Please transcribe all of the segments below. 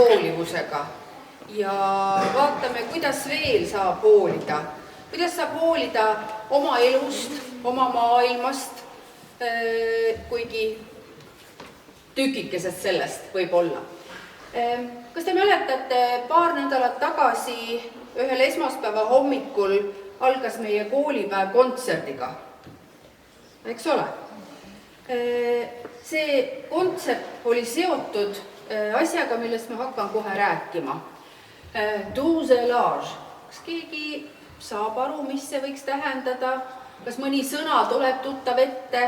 hoolivusega ja vaatame, kuidas veel saab hoolida. Kuidas saab hoolida oma elust, oma maailmast, kuigi tükikesest sellest võib olla. Kas te mäletate, paar nädalat tagasi ühel esmaspäeva hommikul algas meie koolipäev kontserdiga? Eks ole? See kontsert oli seotud asjaga, millest ma hakkan kohe rääkima. Douzelage. Kas keegi saab aru, mis see võiks tähendada? Kas mõni sõna tuleb tuttav ette,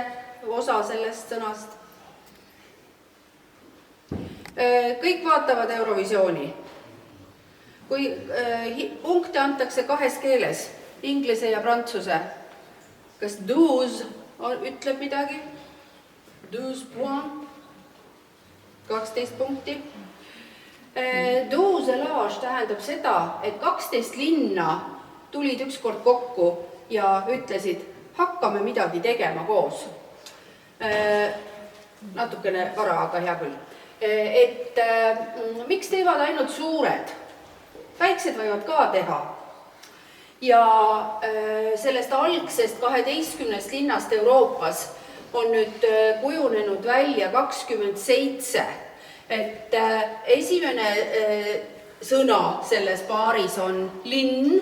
osa sellest sõnast? Kõik vaatavad Eurovisiooni. Kui punkte antakse kahes keeles, inglise ja prantsuse, kas 12 ütleb midagi? 12 point, 12 punkti. Douzelage tähendab seda, et 12 linna tulid ükskord kokku ja ütlesid, hakkame midagi tegema koos. Natukene vara, aga hea küll. Et miks teevad ainult suured? Väiksed võivad ka teha. Ja sellest algsest 12 linnast Euroopas on nüüd kujunenud välja 27. Et esimene sõna selles paaris on linn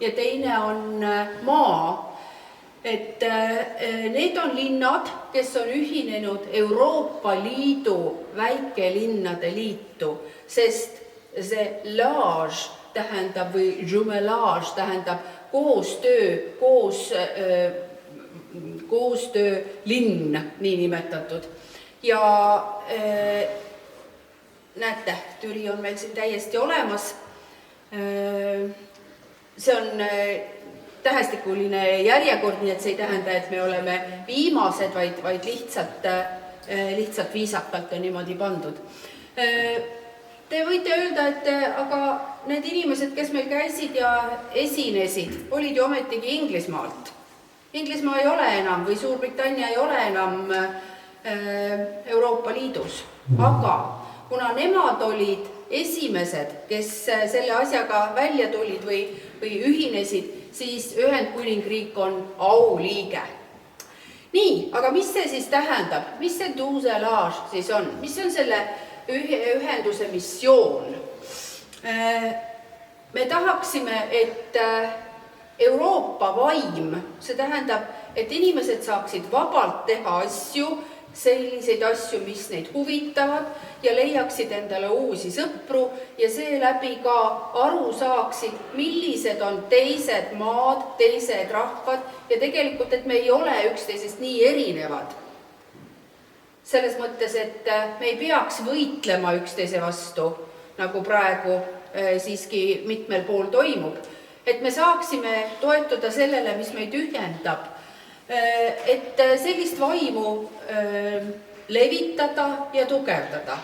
ja teine on maa. Et need on linnad, kes on ühinenud Euroopa Liidu väikelinnade liitu, sest see lage tähendab või jumelage tähendab koostöö linn, nii nimetatud. Ja näete, Türi on meil siin täiesti olemas. See on tähestikuline järjekord, nii et see ei tähenda, et me oleme viimased, vaid lihtsalt viisakalt on niimoodi pandud. Te võite öelda, et aga need inimesed, kes meil käisid ja esinesid, olid ju ometigi Inglismaalt. Inglismaa ei ole enam või Suurbritannia ei ole enam Euroopa Liidus, aga kuna nemad olid esimesed, kes selle asjaga välja tulid või ühinesid, siis Ühendkuningriik on auliige. Nii, aga mis see siis tähendab? Mis see douzelage siis on? Mis on selle ühenduse missioon? Me tahaksime, et Euroopa vaim, see tähendab, et inimesed saaksid vabalt teha asju, selliseid asju, mis neid huvitavad ja leiaksid endale uusi sõpru ja seeläbi ka aru saaksid, millised on teised maad, teised rahvad ja tegelikult, et me ei ole üksteisest nii erinevad. Selles mõttes, et me ei peaks võitlema üksteise vastu, nagu praegu siiski mitmel pool toimub. Et me saaksime toetuda sellele, mis meid ühendab. Et sellist vaimu levitada ja tugevdada.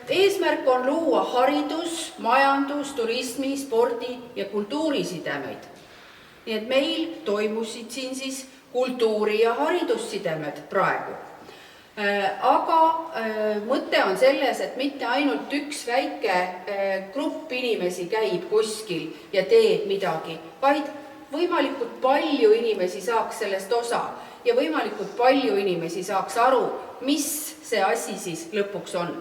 Eesmärk on luua haridus, majandus, turismi, spordi ja kultuurisidemeid. Nii et meil toimusid siin siis kultuuri- ja haridussidemed praegu. Aga mõte on selles, et mitte ainult üks väike grupp inimesi käib kuskil ja teeb midagi, vaid võimalikult palju inimesi saaks sellest osa ja võimalikult palju inimesi saaks aru, mis see asi siis lõpuks on.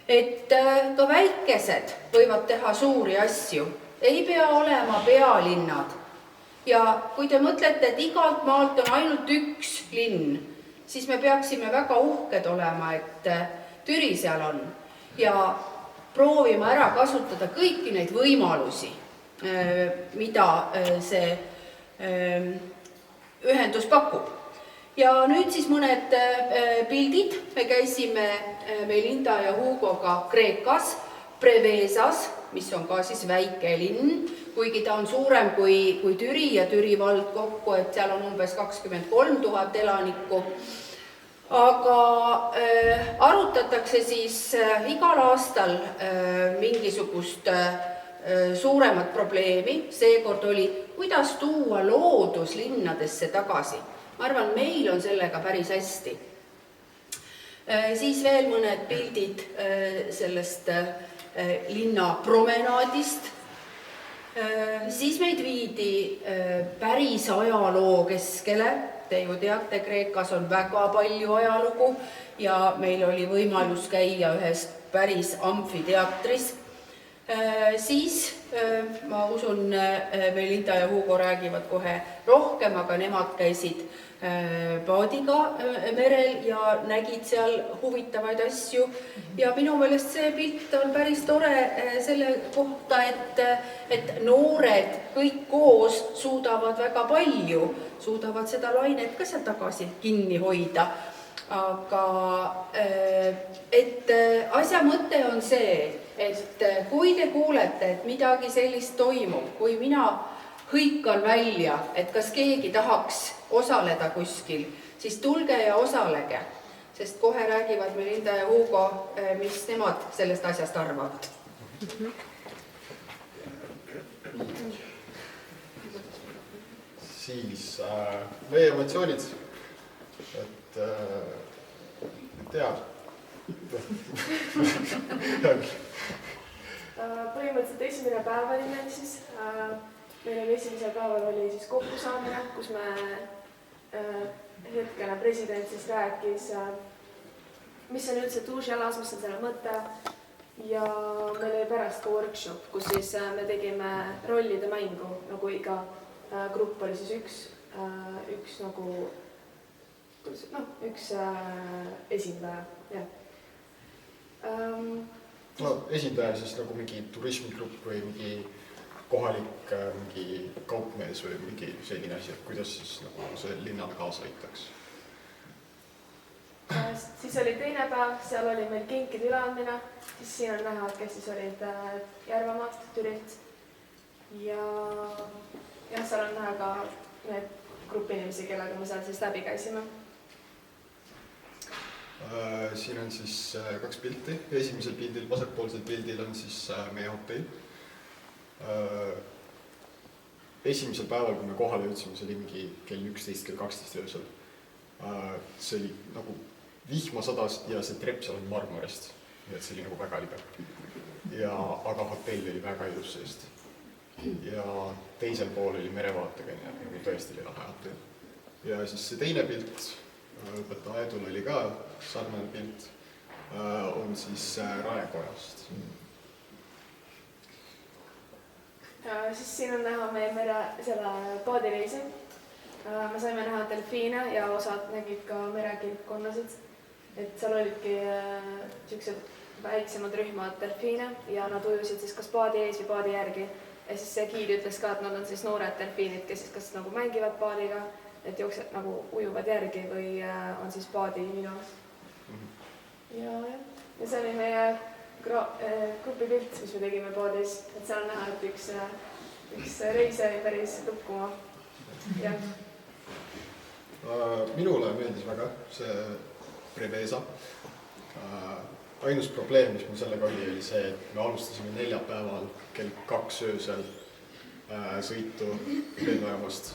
Et ka väikesed võivad teha suuri asju, ei pea olema pealinnad. Ja kui te mõtlete, et igalt maalt on ainult üks linn, siis me peaksime väga uhked olema, et Türi seal on ja proovima ära kasutada kõiki neid võimalusi, mida see ühendus pakub. Ja nüüd siis mõned pildid. Me käisime Melinda ja Hugoga Kreekas, Prevesas, mis on ka siis väike linn, kuigi ta on suurem kui Türi ja Türi vald kokku, et seal on umbes 23 000 elanikku. Aga arutatakse siis igal aastal mingisugust suuremat probleemi. Seekord oli, kuidas tuua loodus linnadesse tagasi. Ma arvan, meil on sellega päris hästi. Siis veel mõned pildid sellest linna promenaadist. Siis meid viidi päris ajaloo keskele. Te ju teate, Kreekas on väga palju ajalugu ja meil oli võimalus käia ühes päris amfiteatris. Siis ma usun, Melinda ja Hugo räägivad kohe rohkem, aga nemad käisid paadiga merel ja nägid seal huvitavaid asju. Ja minu meelest see pilt on päris tore selle kohta, et noored kõik koos suudavad väga palju, suudavad seda lainet ka seal tagasi kinni hoida. Aga asja mõte on see, et kui te kuulete, et midagi sellist toimub, kui mina hõikan välja, et kas keegi tahaks osaleda kuskil, siis tulge ja osalege, sest kohe räägivad Melinda ja Hugo, mis nemad sellest asjast arvavad. Siis meie emotsioonid, et tea. Põhimõtteliselt esimene päev oli meil siis. Meil oli esimesel päeval oli siis kokkusaamine, kus me hetkene president siis rääkis, mis on üldse Tuužalas, mis on selle mõte. Ja meil oli pärast ka workshop, kus siis me tegime rollide mängu, nagu iga grupp oli siis üks nagu üks esindaja, jah. No esindaja siis nagu mingi turismigrupp või mingi kohalik mingi kaupmees või mingi selline asi, et kuidas siis nagu see linnale kaasa aitaks? Siis oli teine päev, seal oli meil kinkide üleandmine, siis siin on näha, kes siis olid Järvamaalt, Türilt. Ja seal on näha ka need grupi inimesi, kellega me seal siis läbi käisime. Siin on siis kaks pilti. Esimesel pildil, vasakpoolsel pildil on siis meie hotell. Esimesel päeval, kui me kohale jõudsime, see oli mingi kell 11, kell 12 öösel. See oli nagu vihma sadas ja see trepp seal on marmorist. Nii et see oli nagu väga libe. Aga hotell oli väga ilus seest. Ja teisel pool oli merevaatega, nagu tõesti oli lahe hotell. Ja siis see teine pilt, õpetaja Aedul oli ka sarnane pilt, on siis Raekojast. Siis siin on näha meie selle paadireisi. Me saime näha delfiine ja osad nägid ka merekilpkonnasid. Et seal olidki sellised väiksemad rühmad delfiine ja nad ujusid siis kas paadi ees või paadi järgi. Ja siis see giid ütles ka, et nad on siis noored delfiinid, kes siis kas nagu mängivad paadiga, et jooksed nagu ujuvad järgi või on siis paadi minas. Ja see oli meie grupipilt, mis me tegime paadis, et seal on näha, et üks reis oli päris tukkuma. Minule meeldis väga see Preveza. Ainus probleem, mis mul sellega oli see, et me alustasime neljapäeval kell 2 öösel sõitu lennujaamast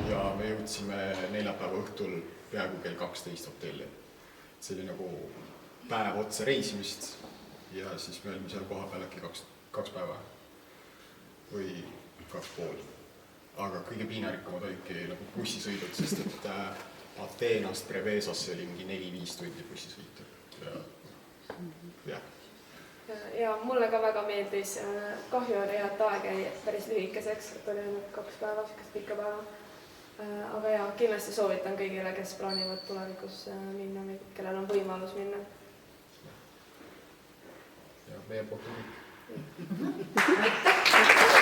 ja me jõudsime neljapäeva õhtul peaaegu kell 12 hotelli. See oli nagu päev otsa reisimist ja siis me olime seal koha peal äkki 2 päeva või 2,5. Aga kõige piinarikumad olidki nagu bussisõidud, sest et Ateenast Prevezasse oli mingi 4-5 tundi bussisõitu. Ja mulle ka väga meeldis. Kahju oli, et aeg jäi päris lühikeseks, et oli ainult 2 päeva, sikast pikka päeva. Aga kindlasti soovitan kõigile, kes plaanivad tulevikus minna või kellel on võimalus minna. Ja meie poolt. Aitäh!